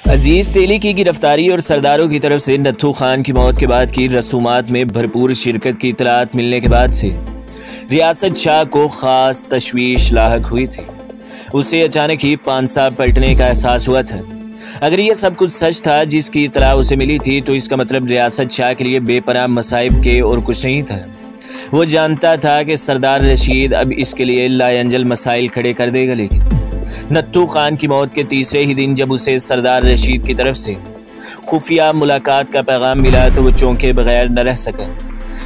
अजीज तेली की गिरफ्तारी और सरदारों की तरफ से नत्थू खान की मौत के बाद की रसूमात में भरपूर शिरकत की इतलात मिलने के बाद से रियासत शाह को खास तशवीश लाहक हुई थी। उसे अचानक ही पांसा पलटने का एहसास हुआ था। अगर यह सब कुछ सच था जिसकी इतला उसे मिली थी तो इसका मतलब रियासत शाह के लिए बेपनाह मसाइब के और कुछ नहीं था। वो जानता था कि सरदार रशीद अब इसके लिए लायंजल मसाइल खड़े कर देगा, लेकिन नत्थू खान की मौत के तीसरे ही दिन जब उसे सरदार रशीद की तरफ से खुफिया मुलाकात का पैगाम मिला तो वो चौंके बगैर न रह सका।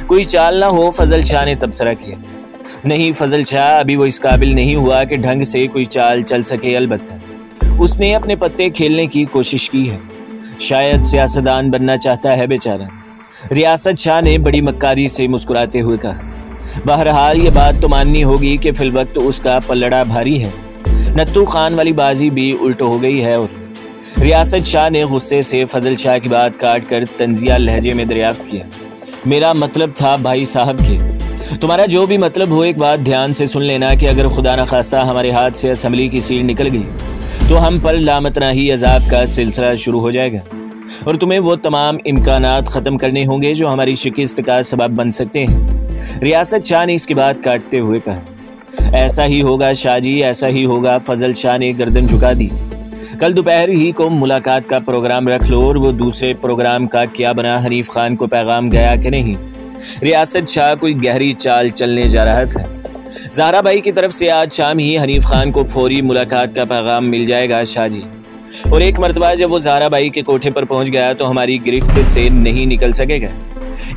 कोई चाल ना हो फजल शाह ने तबसरा किया। नहीं, फजल शाह अभी वो इस काबिल नहीं हुआ कि ढंग से कोई चाल चल सके। अलबत्ता उसने अपने पत्ते खेलने की कोशिश की है। शायद सियासतदान बनना चाहता है बेचारा। रियासत शाह ने बड़ी मक्कारी से मुस्कुराते हुए कहा। बहरहाल ये बात तो माननी होगी कि फिलवक्त उसका पल्लड़ा भारी है। नत्थू खान वाली बाजी भी उल्ट हो गई है। और रियासत शाह ने गुस्से से फजल शाह की बात काट कर तंजिया लहजे में दरियाफ्त किया। मेरा मतलब था भाई साहब के, तुम्हारा जो भी मतलब हो, एक बात ध्यान से सुन लेना कि अगर खुदा न खास्ता हमारे हाथ से असम्बली की सीट निकल गई तो हम पर लामतनाही अजाब का सिलसिला शुरू हो जाएगा और तुम्हें वो तमाम इम्कानात ख़त्म करने होंगे जो हमारी शिकस्त का सबब बन सकते हैं। रियासत शाह ने इसकी बात काटते हुए कहा। ऐसा ही होगा शाह जी, ऐसा ही होगा। फजल शाह ने गर्दन झुका दी। कल दोपहर ही को मुलाकात का प्रोग्राम रख लो और वो दूसरे प्रोग्राम का क्या बना, हनीफ खान को पैगाम गया कि नहीं। रियासत शाह कोई गहरी चाल चलने जा रहा था। ज़हरा बाई की तरफ से आज शाम ही हनीफ खान को फौरी मुलाकात का पैगाम मिल जाएगा शाह जी। और एक मरतबा जब वो ज़हरा बाई के कोठे पर पहुंच गया तो हमारी गिरफ्त से नहीं निकल सकेगा।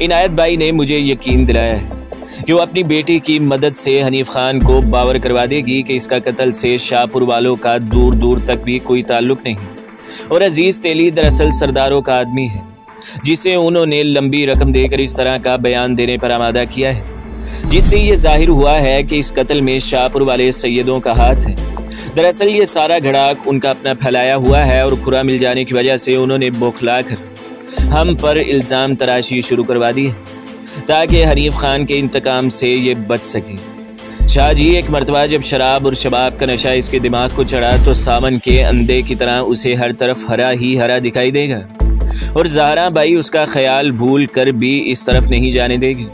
इनायत बाई ने मुझे यकीन दिलाया है कि वो अपनी बेटी की मदद से हनीफ खान को बावर करवा देगी कि इसका कत्ल से शाहपुर वालों का दूर दूर तक भी कोई ताल्लुक नहीं। और अजीज तेली दरअसल सरदारों का आदमी है जिसे उन्होंने लंबी रकम देकर इस तरह का बयान देने पर आमादा किया है, जिससे ये जाहिर हुआ है कि इस कत्ल में शाहपुर वाले सैयदों का हाथ है। दरअसल ये सारा घड़ाक उनका अपना फैलाया हुआ है और खुरा मिल जाने की वजह से उन्होंने बौखला कर हम पर इल्ज़ाम तराशी शुरू करवा दी है ताकि हनीफ खान के इंतकाम से ये बच सके। शाह जी, एक मरतबा जब शराब और शबाब का नशा इसके दिमाग को चढ़ा तो सावन के अंधे की तरह उसे हर तरफ हरा ही हरा दिखाई देगा और ज़हरा बाई उसका ख्याल भूल कर भी इस तरफ नहीं जाने देगी।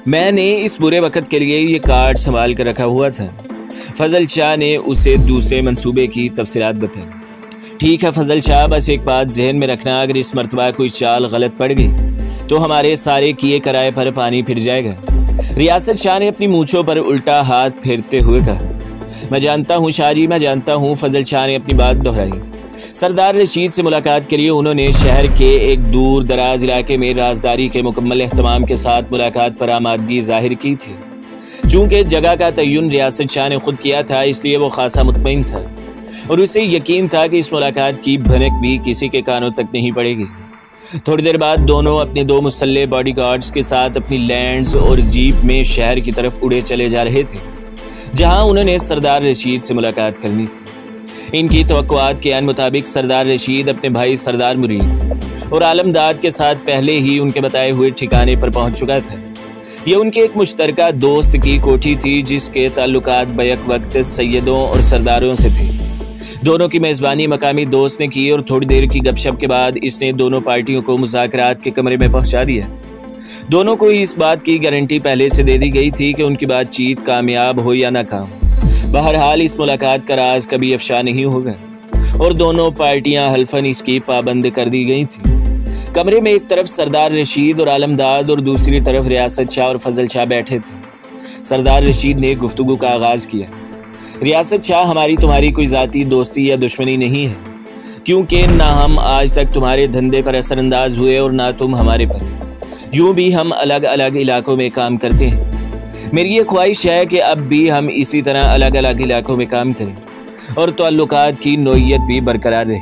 मैंने इस बुरे वक्त के लिए ये कार्ड संभाल कर रखा हुआ था। फजल शाह ने उसे दूसरे मंसूबे की तफसीलात बताई। ठीक है फजल शाह, बस एक बात जहन में रखना, अगर इस मरतबा कोई चाल गलत पड़ गई तो हमारे सारे किए कराए पर पानी फिर जाएगा। रियासत शाह ने अपनी मूंछों पर उल्टा हाथ फेरते हुए कहा। मैं जानता हूँ शाह जी, मैं जानता हूँ। फजल शाह ने अपनी बात दोहराई। सरदार रशीद से मुलाकात के लिए उन्होंने शहर के एक दूर दराज इलाके में राजदारी के मुकम्मल एहतमाम के साथ मुलाकात पर आमादगी जाहिर की थी। चूँकि जगह का तय्युन रियासत शाह ने खुद किया था, इसलिए वो खासा मुतमईन था और उसे यकीन था कि इस मुलाकात की भनक भी किसी के कानों तक नहीं पड़ेगी। थोड़ी देर बाद दोनों अपने दो मुसल्ले बॉडीगार्ड्स के साथ अपनी लैंड्स और जीप में शहर की तरफ उड़े चले जा रहे थे जहां उन्होंने सरदार रशीद से मुलाकात करनी थी। इनकी तवक्कुआत के मुताबिक सरदार रशीद अपने भाई सरदार मुरीद और आलमदाद के साथ पहले ही उनके बताए हुए ठिकाने पर पहुंच चुका था। ये उनके एक मुश्तरका दोस्त की कोठी थी जिसके ताल्लुकात बैक वक्त सैयदों और सरदारों से थे। दोनों की मेज़बानी मकामी दोस्त ने की और थोड़ी देर की गपशप के बाद इसने दोनों पार्टियों को मुज़ाकरात के कमरे में पहुंचा दिया। दोनों को इस बात की गारंटी पहले से दे दी गई थी कि उनकी बातचीत कामयाब हो या नाकाम, बहरहाल इस मुलाकात का राज कभी अफशा नहीं होगा और दोनों पार्टियां हल्फन इसकी पाबंद कर दी गई थी। कमरे में एक तरफ सरदार रशीद और आलमदाद और दूसरी तरफ रियासत शाह और फजल शाह बैठे थे। सरदार रशीद ने गुफ्तगू का आगाज़ किया। रियासत शाह, हमारी तुम्हारी कोई ज़ाती दोस्ती या दुश्मनी नहीं है, क्योंकि ना हम आज तक तुम्हारे धंधे पर असरअंदाज हुए और ना तुम हमारे पर। यूँ भी हम अलग अलग इलाकों में काम करते हैं। मेरी ये ख्वाहिश है कि अब भी हम इसी तरह अलग अलग इलाकों में काम करें और ताल्लुकात की नोयत भी बरकरार रहे।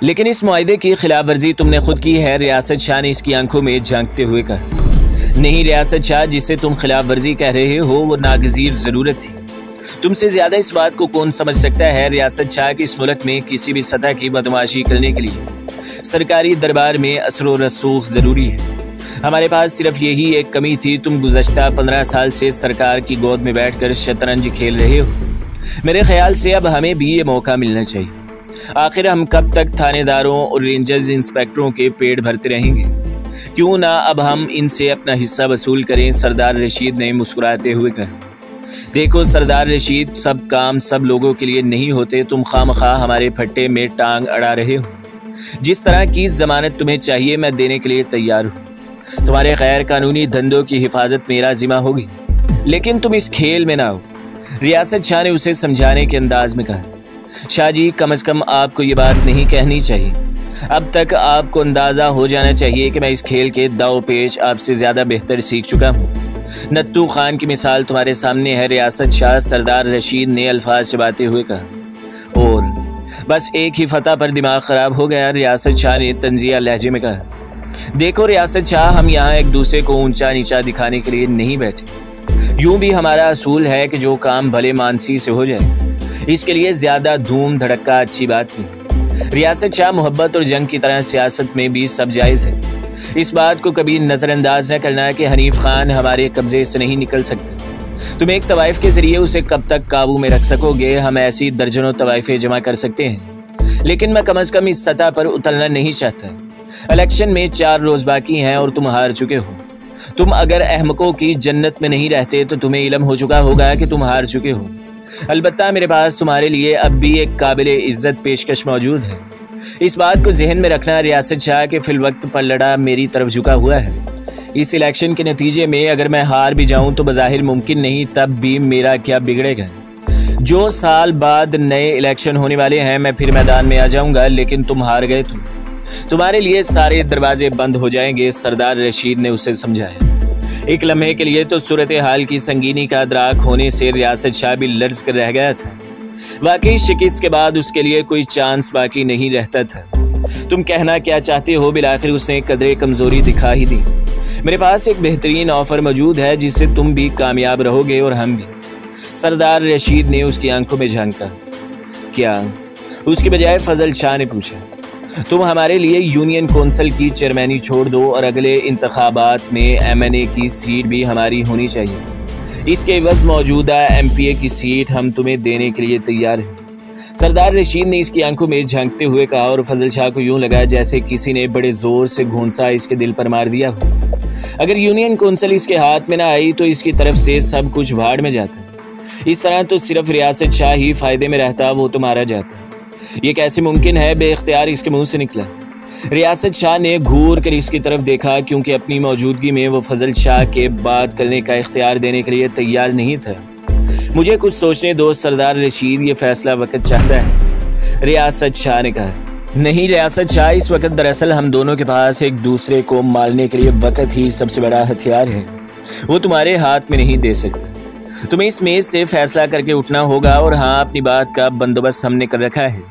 लेकिन इस मुआहदे की खिलाफ वर्जी तुमने खुद की है। रियासत शाह ने इसकी आंखों में झांकते हुए कहा। नहीं रियासत शाह, जिसे तुम खिलाफ वर्जी कह रहे हो वो नागज़ीर ज़रूरत थी। तुमसे ज्यादा इस बात को कौन समझ सकता है रियासत शाह कि इस मुल्क में किसी भी सतह की बदमाशी करने के लिए सरकारी दरबार में असर व रसूख जरूरी है। हमारे पास सिर्फ यही एक कमी थी। तुम गुज़श्ता 15 साल से सरकार की गोद में बैठकर शतरंज खेल रहे हो। मेरे ख्याल से अब हमें भी ये मौका मिलना चाहिए। आखिर हम कब तक थानेदारों और रेंजर्स इंस्पेक्टरों के पेट भरते रहेंगे? क्यों ना अब हम इनसे अपना हिस्सा वसूल करें, सरदार रशीद ने मुस्कुराते हुए कहा। देखो सरदार रशीद, सब काम सब लोगों के लिए नहीं होते। तुम खामखा हमारे फट्टे में टांग अड़ा रहे हो। जिस तरह की जमानत तुम्हें चाहिए मैं देने के लिए तैयार हूँ। तुम्हारे गैर कानूनी धंधों की हिफाजत मेरा जिम्मा होगी, लेकिन तुम इस खेल में ना हो। रियासत शाह ने उसे समझाने के अंदाज में कहा। शाह जी, कम से कम आपको ये बात नहीं कहनी चाहिए। अब तक आपको अंदाजा हो जाना चाहिए कि मैं इस खेल के दाव पेच आपसे ज्यादा बेहतर सीख चुका हूँ। नत्थू खान की मिसाल तुम्हारे सामने है। रियासत शाह, सरदार रशीद ने अल्फाज चबाते हुए कहा। और बस एक ही फतह पर दिमाग खराब हो गया, रियासत शाह ने तंजिया लहजे में कहा। देखो रियासत शाह, हम यहाँ एक दूसरे को ऊंचा नीचा दिखाने के लिए नहीं बैठे। यूं भी हमारा असूल है कि जो काम भले मानसी से हो जाए, इसके लिए ज्यादा धूम धड़क्का अच्छी बात नहीं। रियासत शाह, मोहब्बत और जंग की तरह सियासत में भी सब जायज है। इस बात को कभी नजरअंदाज न करना कि हनीफ खान हमारे कब्जे से नहीं निकल सकते। तुम एक तवाइफ के जरिए उसे कब तक काबू में रख सकोगे? हम ऐसी दर्जनों तवाइफें जमा कर सकते हैं, लेकिन मैं कम से कम इस सतह पर उतरना नहीं चाहता। इलेक्शन में 4 रोज बाकी हैं और तुम हार चुके हो। तुम अगर अहमकों की जन्नत में नहीं रहते तो तुम्हें इल्म हो चुका होगा कि तुम हार चुके हो। अलबत्ता मेरे पास तुम्हारे लिए अब भी एक काबिल इज्जत पेशकश मौजूद है। इस बात को जहन में रखना रियासत शाह के फिल वक्त पलड़ा मेरी तरफ झुका हुआ है। इस इलेक्शन के नतीजे में अगर मैं हार भी जाऊं तो बज़ाहिर मुमकिन नहीं, तब भी मेरा क्या बिगड़ेगा। जो साल बाद नए इलेक्शन होने वाले हैं मैं फिर मैदान में आ जाऊंगा, लेकिन तुम हार गए तो तुम्हारे लिए सारे दरवाजे बंद हो जाएंगे, सरदार रशीद ने उसे समझाया। एक लम्हे के लिए तो सूरत हाल की संगीनी का अदराक होने से रियासत शाह भी लर्ज कर रह गया था। वाकई शिकस्त के बाद उसके लिए कोई चांस बाकी नहीं रहता था। तुम कहना क्या चाहते हो? बिलाखिर उसने कदरे कमजोरी दिखा ही दी। मेरे पास एक बेहतरीन ऑफर मौजूद है जिससे तुम भी कामयाब रहोगे और हम भी। सरदार रशीद ने उसकी आंखों में झांका। क्या? उसके बजाय फजल शाह ने पूछा। तुम हमारे लिए यूनियन कौंसिल की चेयरमैनी छोड़ दो और अगले इंतखाबात में MNA की सीट भी हमारी होनी चाहिए। इसके एवज मौजूदा MPA की सीट हम तुम्हें देने के लिए तैयार हैं। सरदार रशीद ने इसकी आंखों में झांकते हुए कहा और फजल शाह को यूं लगा जैसे किसी ने बड़े जोर से घूंसा इसके दिल पर मार दिया हो। अगर यूनियन कौंसिल इसके हाथ में ना आई तो इसकी तरफ से सब कुछ भाड़ में जाता। इस तरह तो सिर्फ रियासत शाह ही फायदे में रहता, वो तो मारा जाता। ये कैसे मुमकिन है? बेख्तियार इसके मुंह से निकला। रियासत शाह ने घूर कर इसकी तरफ देखा, क्योंकि अपनी मौजूदगी में वो फजल शाह के बात करने का इख्तियार देने के लिए तैयार नहीं था। मुझे कुछ सोचने दो सरदार रशीद, ये फैसला वक्त चाहता है, रियासत शाह ने कहा। नहीं रियासत शाह, इस वक्त दरअसल हम दोनों के पास एक दूसरे को मारने के लिए वक्त ही सबसे बड़ा हथियार है। वो तुम्हारे हाथ में नहीं दे सकता। तुम्हें इस मेज से फैसला करके उठना होगा। और हाँ, अपनी बात का बंदोबस्त हमने कर रखा है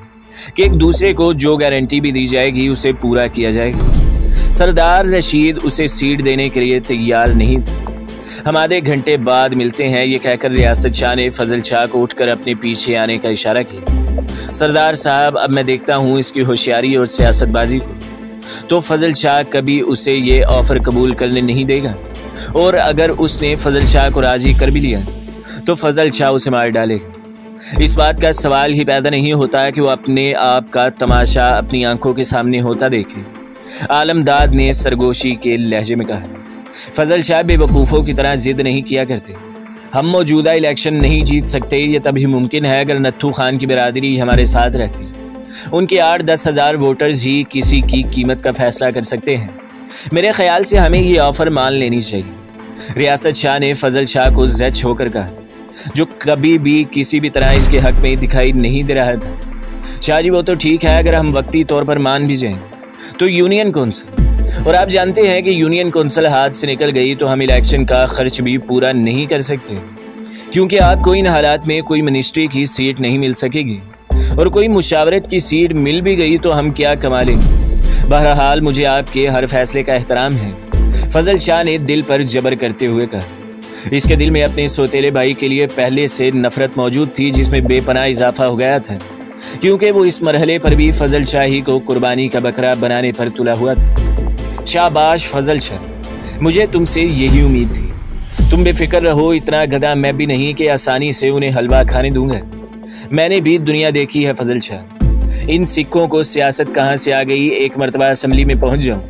कि एक दूसरे को जो गारंटी भी दी जाएगी उसे पूरा किया जाएगा। सरदार रशीद उसे सीट देने के लिए तैयार नहीं था। हम आधे घंटे बाद मिलते हैं, ये कहकर रियासत शाह ने फजल शाह को उठकर अपने पीछे आने का इशारा किया। सरदार साहब, अब मैं देखता हूँ इसकी होशियारी और सियासतबाजी को। तो फजल शाह कभी उसे ये ऑफर कबूल करने नहीं देगा, और अगर उसने फजल शाह को राजी कर भी लिया तो फजल शाह उसे मार डालेगा। इस बात का सवाल ही पैदा नहीं होता कि वो अपने आप का तमाशा अपनी आंखों के सामने होता देखे, आलमदाद ने सरगोशी के लहजे में कहा। फजल शाह बेवकूफ़ों की तरह जिद नहीं किया करते। हम मौजूदा इलेक्शन नहीं जीत सकते, ये तभी मुमकिन है अगर नत्थू खान की बिरादरी हमारे साथ रहती। उनके 8-10 हज़ार वोटर्स ही किसी की कीमत का फैसला कर सकते हैं। मेरे ख्याल से हमें ये ऑफर मान लेनी चाहिए। रियासत शाह ने फजल शाह को ज़च होकर कहा, जो कभी भी किसी भी तरह इसके हक में दिखाई नहीं दे रहा था। शाह जी, वो तो ठीक है, अगर हम वक्ती तौर पर मान भी जाएं तो यूनियन कौंसिल, और आप जानते हैं कि यूनियन कौंसिल हाथ से निकल गई तो हम इलेक्शन का खर्च भी पूरा नहीं कर सकते, क्योंकि आपको इन हालात में कोई मिनिस्ट्री की सीट नहीं मिल सकेगी, और कोई मुशावरत की सीट मिल भी गई तो हम क्या कमा लेंगे। बहरहाल मुझे आपके हर फैसले का एहतराम है, फजल शाह ने दिल पर जबर करते हुए कहा। इसके दिल में अपने सोतेले भाई के लिए पहले से नफरत मौजूद थी, जिसमें बेपनाह इजाफा हो गया था, क्योंकि वो इस मरहले पर भी फजल शाही को कुर्बानी का बकरा बनाने पर तुला हुआ था। शाबाश फजल शाह, मुझे तुमसे यही उम्मीद थी। तुम बेफिक्र रहो, इतना गधा मैं भी नहीं कि आसानी से उन्हें हलवा खाने दूंगा। मैंने भी दुनिया देखी है फजल शाह, इन सिक्कों को सियासत कहाँ से आ गई, एक मरतबा असेंबली में पहुंच जाऊं।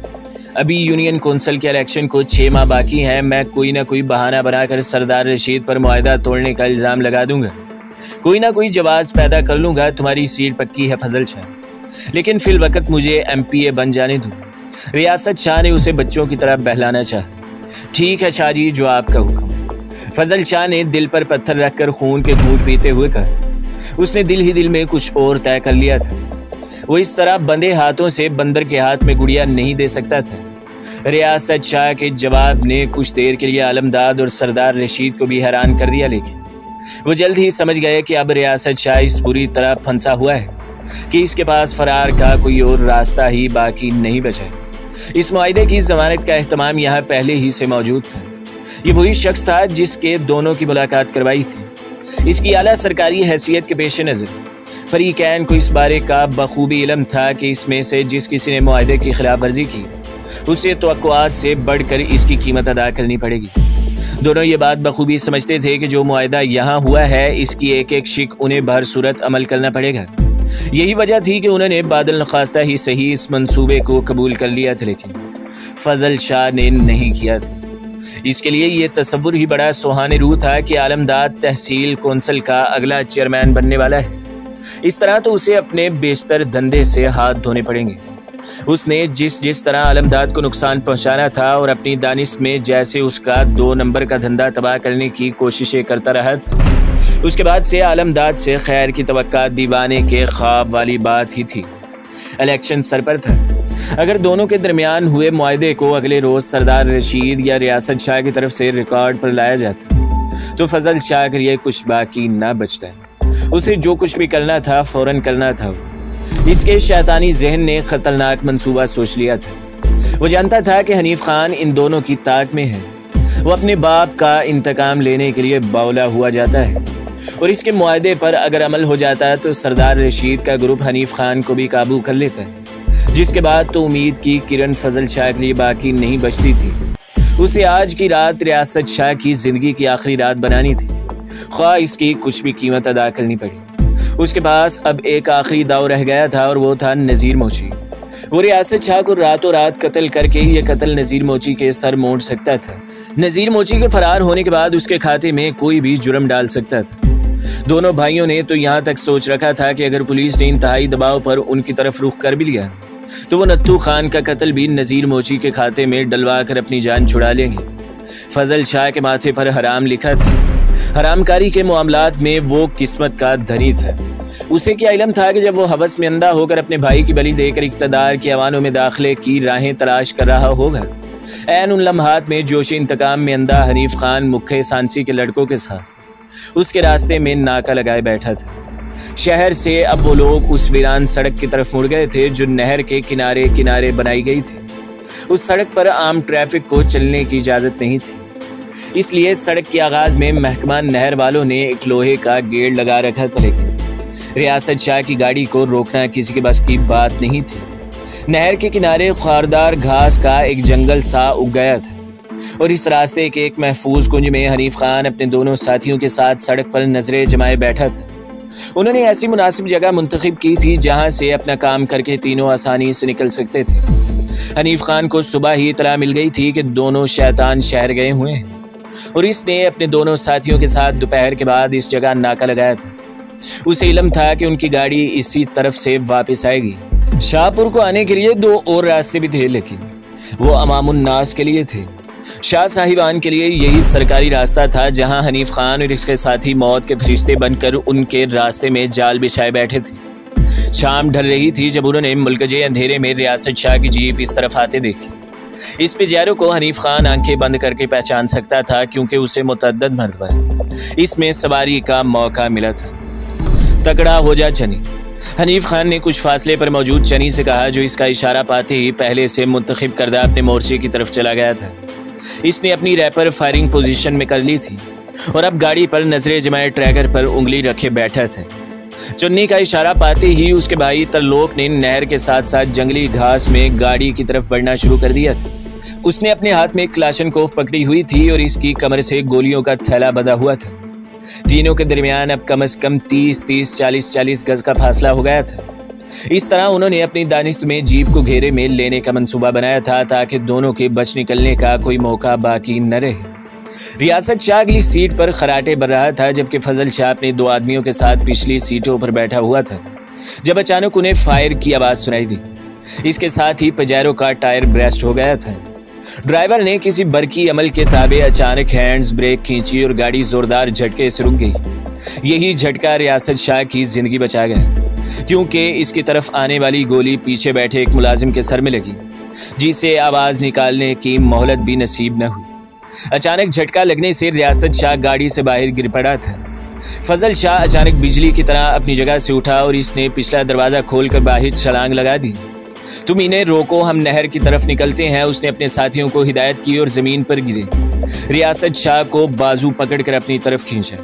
अभी यूनियन कौंसिल के इलेक्शन को 6 माह बाकी हैं। मैं कोई ना कोई बहाना बनाकर सरदार रशीद पर मुआहदा तोड़ने का इल्ज़ाम लगा दूंगा, कोई ना कोई जवाब पैदा कर लूंगा। तुम्हारी सीट पक्की है फजल शाह, लेकिन फिल वक्त मुझे MPA बन जाने दो। रियासत शाह ने उसे बच्चों की तरह बहलाना चाहा। ठीक है शाह जी, जो आपका हुक्म। फजल शाह ने दिल पर पत्थर रखकर खून के घूंट पीते हुए कहा। उसने दिल ही दिल में कुछ और तय कर लिया था। वो इस तरह बंधे हाथों से बंदर के हाथ में गुड़िया नहीं दे सकता था। रियासत शाह के जवाब ने कुछ देर के लिए आलमदाद और सरदार रशीद को भी हैरान कर दिया, लेकिन वो जल्द ही समझ गए कि अब रियासत शाह इस बुरी तरह फंसा हुआ है कि इसके पास फरार का कोई और रास्ता ही बाकी नहीं बचा है। इस मुआहदे की जमानत का एहतमाम यहाँ पहले ही से मौजूद था। ये वही शख्स था जिसके दोनों की मुलाकात करवाई थी। इसकी आला सरकारी हैसियत के पेश नज़र फरीकैन को इस बारे का बखूबी इल्म था कि इसमें से जिस किसी ने मुआहदे की खिलाफ वर्जी की उसे तवक्कुआत से बढ़कर इसकी कीमत अदा करनी पड़ेगी। दोनों ये बात बखूबी समझते थे कि जो मुआहदा यहाँ हुआ है इसकी एक एक शिक उन्हें भर सूरत अमल करना पड़ेगा। यही वजह थी कि उन्होंने बादल नखास्ता ही सही इस मंसूबे को कबूल कर लिया था, लेकिन फजल शाह ने नहीं किया था। इसके लिए ये तसव्वुर ही बड़ा सुहाने रूह था कि आलमदाद तहसील कौंसिल का अगला चेयरमैन बनने वाला है। इस तरह तो उसे अपने बेशतर धंधे से हाथ धोने पड़ेंगे। उसने जिस तरह आलमदाद को नुकसान पहुंचाना था और अपनी दानिश में जैसे उसका 2 नंबर का धंधा तबाह करने की कोशिशें करता रहा था, उसके बाद से आलमदाद से खैर की तवक्का दीवाने के ख्वाब वाली बात ही थी। इलेक्शन सर पर था। अगर दोनों के दरमियान हुए मुआहदे को अगले रोज सरदार रशीद या रियासत शाह की तरफ से रिकॉर्ड पर लाया जाता तो फजल शाह के लिए कुछ बाकी ना बचता। उसे जो कुछ भी करना था फौरन करना था। इसके शैतानी जहन ने खतरनाक मंसूबा सोच लिया था। वो जानता था कि हनीफ खान इन दोनों की ताक में है। वो अपने बाप का इंतकाम लेने के लिए बावला हुआ जाता है और इसके मुआहदे पर अगर अमल हो जाता है तो सरदार रशीद का ग्रुप हनीफ खान को भी काबू कर लेता है, जिसके बाद तो उम्मीद की किरण फजल शाह के लिए बाकी नहीं बचती थी। उसे आज की रात रियासत शाह की जिंदगी की आखिरी रात बनानी थी, ख्वाह इसकी कुछ भी कीमत अदा करनी पड़ी। उसके पास अब एक आखिरी दाव रह गया था और वो था नज़ीर मोची। वो रियासत शाह को रातों रात कत्ल करके ये कत्ल नज़ीर मोची के सर मोड़ सकता था। नज़ीर मोची के फरार होने के बाद उसके खाते में कोई भी जुर्म डाल सकता था। दोनों भाइयों ने तो यहाँ तक सोच रखा था कि अगर पुलिस ने इंतहाई दबाव पर उनकी तरफ रुख कर भी लिया तो वो नत्थू खान का कत्ल भी नज़ीर मोची के खाते में डलवा कर अपनी जान छुड़ा लेंगे। फजल शाह के माथे पर हराम लिखा था। हरामकारी के मामलात में वो किस्मत का धनी था। उसे क्या इल्म था कि जब वो हवस में अंधा होकर अपने भाई की बलि देकर इक़्तिदार के अवानों में दाखिले की राहें तलाश कर रहा होगा, ऐन उन लम्हात में जोश इंतकाम में अंधा हनीफ खान मुख्य सांसी के लड़कों के साथ उसके रास्ते में नाका लगाए बैठा था। शहर से अब वो लोग उस वीरान सड़क की तरफ मुड़ गए थे जो नहर के किनारे किनारे बनाई गई थी। उस सड़क पर आम ट्रैफिक को चलने की इजाज़त नहीं थी, इसलिए सड़क के आगाज में महकमा नहर वालों ने एक लोहे का गेट लगा रखा था, लेकिन रियासत शाह की गाड़ी को रोकना किसी के बस की बात नहीं थी। नहर के किनारे खारदार घास का एक जंगल सा उग गया था और इस रास्ते के एक महफूज कुंज में हनीफ खान अपने दोनों साथियों के साथ सड़क पर नजरें जमाए बैठा था। उन्होंने ऐसी मुनासिब जगह मुंतखब की थी जहां से अपना काम करके तीनों आसानी से निकल सकते थे। हनीफ खान को सुबह ही इतला मिल गई थी कि दोनों शैतान शहर गए हुए हैं और इसने अपने दोनों साथियों के साथ दोपहर के बाद इस जगह नाका लगाया था। उसे इल्म था कि उनकी गाड़ी इसी तरफ से वापस आएगी। शाहपुर को आने के लिए 2 और रास्ते भी थे, लेकिन वो अमामुन नास के लिए थे। शाह साहिबान के लिए यही सरकारी रास्ता था जहां हनीफ खान और इसके साथी मौत के फरिश्ते बनकर उनके रास्ते में जाल बिछाए बैठे थे। शाम ढल रही थी जब उन्होंने मुल्कजे अंधेरे में रियासत शाह की जीप इस तरफ आते देखी। इस पिजारो को हनीफ खान आंखें बंद करके पहचान सकता था क्योंकि उसे मुतअद्दिद मरतबा इसमें सवारी का मौका मिला था। तकड़ा हो जा चनी, हनीफ खान ने कुछ फासले पर मौजूद चनी से कहा, जो इसका इशारा पाते ही पहले से मुंतखब करदा अपने मोर्चे की तरफ चला गया था। इसने अपनी रैपर फायरिंग पोजीशन में कर ली थी और अब गाड़ी पर नजरें जमाए ट्रैगर पर उंगली रखे बैठा था। चुन्नी का इशारा पाते ही उसके भाई तरलोक ने नहर के साथ साथ जंगली घास में गाड़ी की तरफ बढ़ना शुरू कर दिया था। उसने अपने हाथ में क्लाशनकोफ पकड़ी हुई थी और इसकी कमर से गोलियों का थैला बंधा हुआ था। तीनों के दरमियान अब कम से कम 30-30, 40-40 गज का फासला हो गया था। इस तरह उन्होंने अपनी दानिश में जीप को घेरे में लेने का मंसूबा बनाया था ताकि दोनों के बच निकलने का कोई मौका बाकी न रहे। रियासत शाह अगली सीट पर खराटे भर रहा था, जबकि फजल शाह अपने 2 आदमियों के साथ पिछली सीटों पर बैठा हुआ था, जब अचानक उन्हें फायर की आवाज सुनाई दी। इसके साथ ही पजेरो का टायर ब्रेस्ट हो गया था। ड्राइवर ने किसी बरकी अमल के ताबे अचानक हैंड्स ब्रेक खींची और गाड़ी जोरदार झटके से रुक गई। यही झटका रियासत शाह की जिंदगी बचा गया, क्योंकि इसकी तरफ आने वाली गोली पीछे बैठे एक मुलाजिम के सर में लगी, जिसे आवाज निकालने की मोहलत भी नसीब न हुई। अचानक झटका लगने से रियासत शाह गाड़ी से बाहर गिर पड़ा था। फजल शाह अचानक बिजली की तरह अपनी जगह से उठा और इसने पिछला दरवाजा खोलकर बाहर छलांग लगा दी। तुम इन्हें रोको, हम नहर की तरफ निकलते हैं, उसने अपने साथियों को हिदायत की और जमीन पर गिरे। रियासत शाह को बाजू पकड़कर अपनी तरफ खींचा।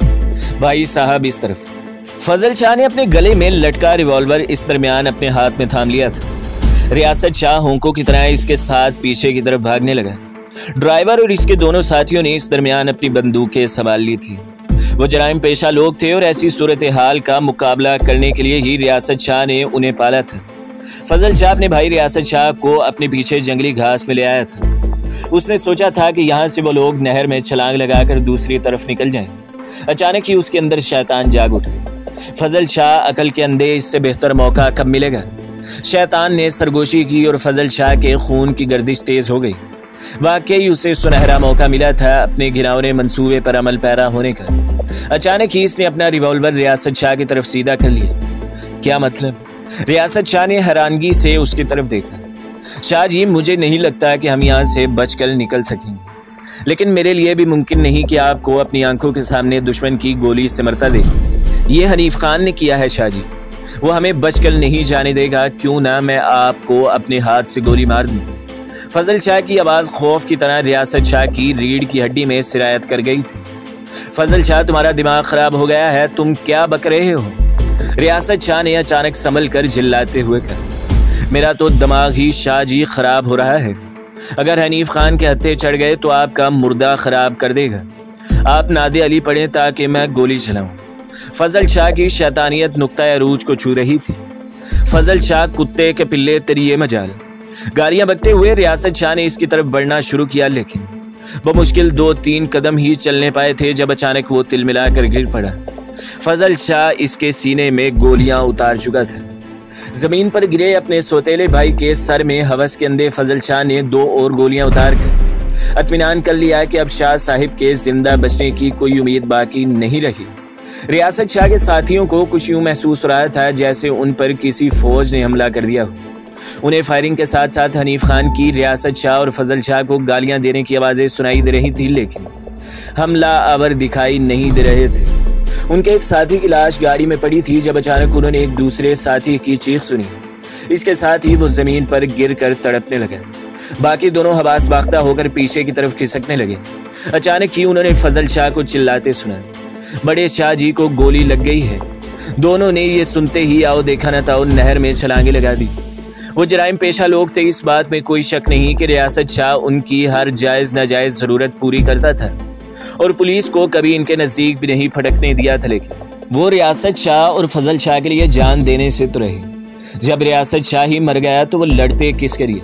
भाई साहब इस तरफ। फजल शाह ने अपने गले में लटका रिवॉल्वर इस दरमियान अपने हाथ में थाम लिया था। रियासत शाह होंकों की तरह इसके साथ पीछे की तरफ भागने लगा। ड्राइवर और इसके दोनों साथियों ने इस दरमियान अपनी बंदूकें संभाल ली थी। वो जराइम पेशा लोग थे और ऐसी सूरत हाल का मुकाबला करने के लिए ही रियासत शाह ने उन्हें पाला था। फजल शाह अपने भाई रियासत शाह को अपने पीछे जंगली घास में ले आया था। उसने सोचा था कि यहाँ से वो लोग नहर में छलांग लगाकर दूसरी तरफ निकल जाएं। अचानक ही उसके अंदर शैतान जाग उठा। फजल शाह अकल के अंधे, इससे बेहतर मौका कब मिलेगा। शैतान ने सरगोशी की और फजल शाह के खून की गर्दिश तेज हो गई। वाकई उसे सुनहरा मौका मिला था अपने घिनौने मंसूबे पर अमल पैरा होने का। अचानक ही इसने अपना रिवॉल्वर रियासत शाह की तरफ सीधा कर लिया। क्या मतलब? रियासत शाह ने हैरानगी से उसकी तरफ देखा। शाह जी, मुझे नहीं लगता कि हम यहाँ से बचकर निकल सकेंगे, लेकिन मेरे लिए भी मुमकिन नहीं कि आपको अपनी आंखों के सामने दुश्मन की गोली से मरता देखें। ये हनीफ खान ने किया है शाह जी, वो हमें बचकर नहीं जाने देगा। क्यों ना मैं आपको अपने हाथ से गोली मार दूं। फजल शाह की आवाज खौफ की तरह रियासत शाह की रीढ़ की हड्डी में सिरायत कर गई थी। फजल शाह, तुम्हारा दिमाग खराब हो गया है, तुम क्या बक रहे हो? रियासत शाह ने अचानक संभल कर चिल्लाते हुए कहा। मेरा तो दिमाग ही शाह जी खराब हो रहा है। अगर हनीफ खान के हत्थे चढ़ गए तो आपका मुर्दा खराब कर देगा। आप नादे अली पढ़ें ताकि मैं गोली चलाऊं। फजल शाह की शैतानियत नुक्ता अरूज को छू रही थी। फजल शाह, कुत्ते के पिल्ले, तेरी ये मजाल। गालियां बकते हुए रियासत शाह ने इसकी तरफ बढ़ना शुरू किया, लेकिन वो मुश्किल 2-3 कदम ही चलने पाए थे जब अचानक वो तिलमिलाकर गिर पड़ा। फजल शाह इसके सीने में गोलियां उतार चुका था। जमीन पर गिरे अपने सौतेले भाई के सर में हवस के अंधे फजल शाह ने 2 और गोलियां उतार कर इत्मीनान कर लिया कि अब शाह साहिब के जिंदा बचने की कोई उम्मीद बाकी नहीं रही। रियासत शाह के साथियों को कुछ यूं महसूस हो रहा था जैसे उन पर किसी फौज ने हमला कर दिया हो। उन्हें फायरिंग के साथ साथ हनीफ खान की, रियासत शाह और फजल शाह को गालियां देने की आवाजें सुनाई दे रही थी, लेकिन हमला आवर दिखाई नहीं दे रहे थे। उनके एक साथी की लाश गाड़ी में पड़ी थी जब अचानक उन्होंने एक दूसरे साथी की चीख सुनी। इसके साथ ही वो जमीन पर गिरकर तड़पने लगे। बाकी दोनों हवास बाख्ता होकर पीछे की तरफ खिसकने लगे। अचानक ही उन्होंने फजल शाह को चिल्लाते सुना, बड़े शाह जी को गोली लग गई है। दोनों ने ये सुनते ही आओ देखा न था और नहर में छलांगे लगा दी। वो जराइम पेशा लोग थे, इस बात में कोई शक नहीं कि रियासत शाह उनकी हर जायज नाजायज जरूरत पूरी करता था और पुलिस को कभी इनके नजदीक भी नहीं फटकने दिया था। लेकिन वो रियासत शाह और फजल शाह के लिए जान देने से तो रहे। जब रियासत शाह ही मर गया तो वो लड़ते किसके लिए?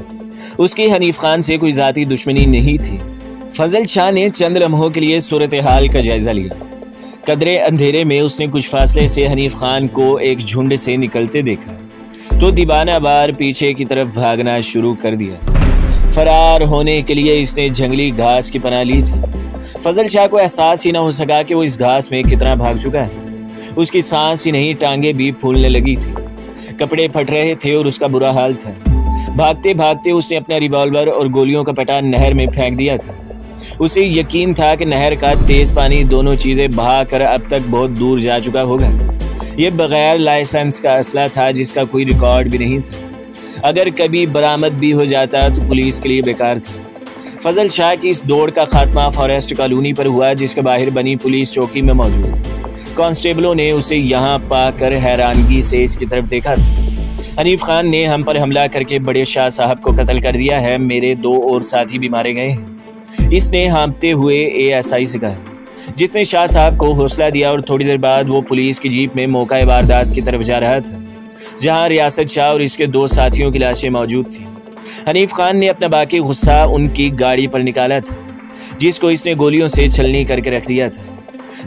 उसकी हनीफ खान से कोई जाती दुश्मनी नहीं थी। फजल शाह ने चंद लम्हों के लिए सूरत हाल का जायजा लिया। कदरे अंधेरे में उसने कुछ फासले से हनीफ खान को एक झुंड से निकलते देखा तो दीवाना वार पीछे की तरफ भागना शुरू कर दिया। फरार होने के लिए इसने जंगली घास की पनाह ली थी। फजल शाह को एहसास ही ना हो सका कि वो इस घास में कितना भाग चुका है। उसकी सांस ही नहीं, टांगे भी फूलने लगी थी, कपड़े फट रहे थे और उसका बुरा हाल था। भागते भागते उसने अपना रिवॉल्वर और गोलियों का पटा नहर में फेंक दिया था। उसे यकीन था कि नहर का तेज पानी दोनों चीजें बहाकर अब तक बहुत दूर जा चुका होगा। ये बगैर लाइसेंस का असला था जिसका कोई रिकॉर्ड भी नहीं था। अगर कभी बरामद भी हो जाता तो पुलिस के लिए बेकार था। फजल शाह की इस दौड़ का खात्मा फॉरेस्ट कॉलोनी पर हुआ, जिसके बाहर बनी पुलिस चौकी में मौजूद कांस्टेबलों ने उसे यहाँ पाकर हैरानगी से इसकी तरफ देखा था। हनीफ खान ने हम पर हमला करके बड़े शाह साहब को कत्ल कर दिया है, मेरे 2 और साथी भी मारे गए हैं, इसने हाँफते हुए ASI से कहा, जिसने शाह साहब को हौसला दिया। और थोड़ी देर बाद वो पुलिस की जीप में मौका वारदात की तरफ जा रहा था। जहां रियासत शाह और इसके 2 साथियों की लाशें मौजूद थी। हनीफ खान ने अपना बाकी गुस्सा उनकी गाड़ी पर निकाला था, जिसको इसने गोलियों से छलनी करके रख दिया था।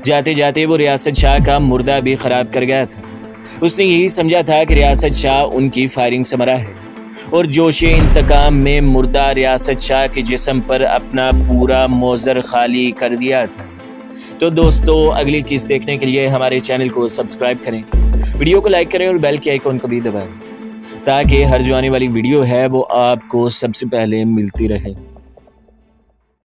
जाते जाते वो रियासत शाह का मुर्दा भी खराब कर गया था। उसने यही समझा था कि रियासत शाह उनकी फायरिंग से मरा है और जोशे इंतकाम में मुर्दा रियासत शाह के जिस्म पर अपना पूरा मौजर खाली कर दिया था। तो दोस्तों, अगली किस्त देखने के लिए हमारे चैनल को सब्सक्राइब करें, वीडियो को लाइक करें और बेल के आइकॉन को भी दबाएं, ताकि हर जो आने वाली वीडियो है वो आपको सबसे पहले मिलती रहे।